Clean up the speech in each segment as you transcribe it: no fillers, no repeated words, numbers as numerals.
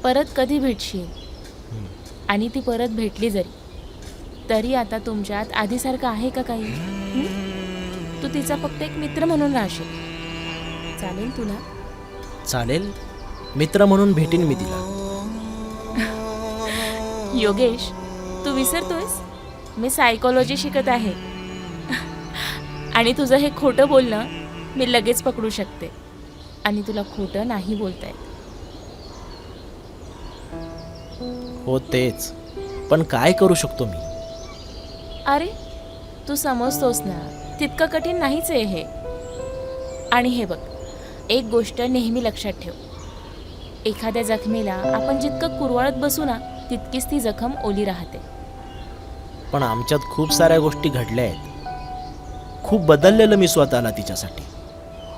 परत कधी भेटशील आणि ती परत भेटली जरी तरी आता तुमच्यात आधीसारखं आहे का काही? तू तिचा फक्त एक मित्र म्हणून राहशील. चालेल तुला? चालेल, मित्र म्हणून भेटीन मी तिला. योगेश, तू विसरतोयस मी सायकोलॉजी शिकत आहे आणि तुझं हे खोटं बोलणं मी लगेच पकडू शकते आणि तुला खोटं नाही बोलता येत. हो तेच, पण काय करू शकतो मी? अरे तू समजतोस ना, तितकं कठीण नाहीच आहे हे. आणि हे बघ, एक गोष्ट नेहमी लक्षात ठेव, एखाद्या जखमेला आपण जितकं कुरवाळत बसू ना तितकीच ती जखम ओली राहते. पण आमच्यात खूप साऱ्या गोष्टी घडल्या आहेत. खूप बदललेलं मी स्वतःला तिच्यासाठी.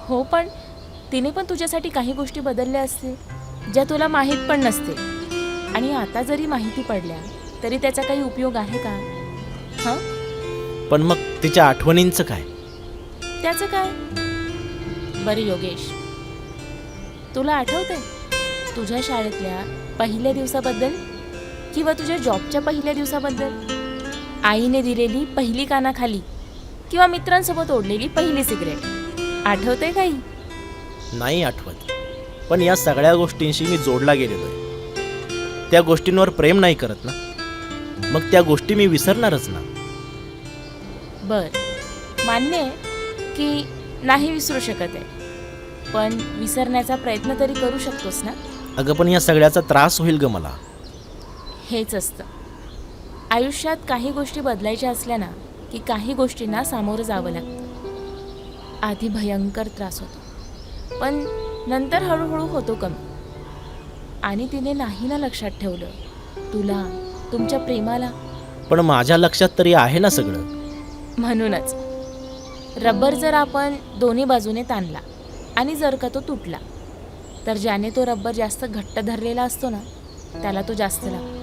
हो, पण तिने पण तुझ्यासाठी काही गोष्टी बदलल्या असतील ज्या तुला माहीत पण नसतील. आणि आता जरी माहिती पडल्या तरी त्याचा काही उपयोग आहे का? हां, पण मग तिच्या आठवणींचं काय? त्याचं काय? बरं योगेश, तुला आठवतंय तुझ्या शाळेतल्या पहिल्या दिवसाबद्दल किंवा तुझ्या जॉबच्या पहिल्या दिवसाबद्दल? आईने दिलेली पहिली कानाखाली किंवा मित्रांसोबत ओढलेली पहिली सिगरेट आठवतंय काही? नाही आठवत, पण या सगळ्या गोष्टींशी मी जोडला गेलेलो आहे. त्या गोष्टींवर प्रेम नाही करत ना, मग त्या गोष्टी मी विसरणारच ना. बर, मान्य आहे की नाही विसरू शकत आहे, पण विसरण्याचा प्रयत्न तरी करू शकतोस ना? अगं पण या सगळ्याचा त्रास होईल ग मला. हेच असतं आयुष्यात. काही गोष्टी बदलायच्या असल्या ना की काही गोष्टींना सामोरं जावं लागतं. आधी भयंकर त्रास होतो, पण नंतर हळूहळू होतो कमी. आणि तिने नाही ना लक्षात ठेवलं तुला, तुमच्या प्रेमाला. पण माझ्या लक्षात तरी आहे ना सगळं. म्हणूनच रबर जर आपण दोन्ही बाजूने ताणला आणि जर का तो तुटला तर ज्याने तो रबर जास्त घट्ट धरलेला असतो ना त्याला तो जास्त लागतो.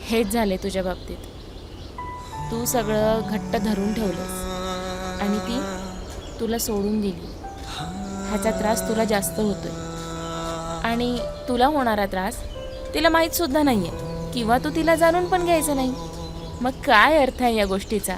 हेच झाले तुझ्या बाबतीत. तू सगळं घट्ट धरून ठेवलंस आणि ती तुला सोडून दिली. ह्याचा त्रास तुला जास्त होतोय आणि तुला होणारा त्रास तिला माहीत सुद्धा नाहीये किंवा तू तिला जाणून पण घ्यायचं नाही. मग काय अर्थ आहे या गोष्टीचा?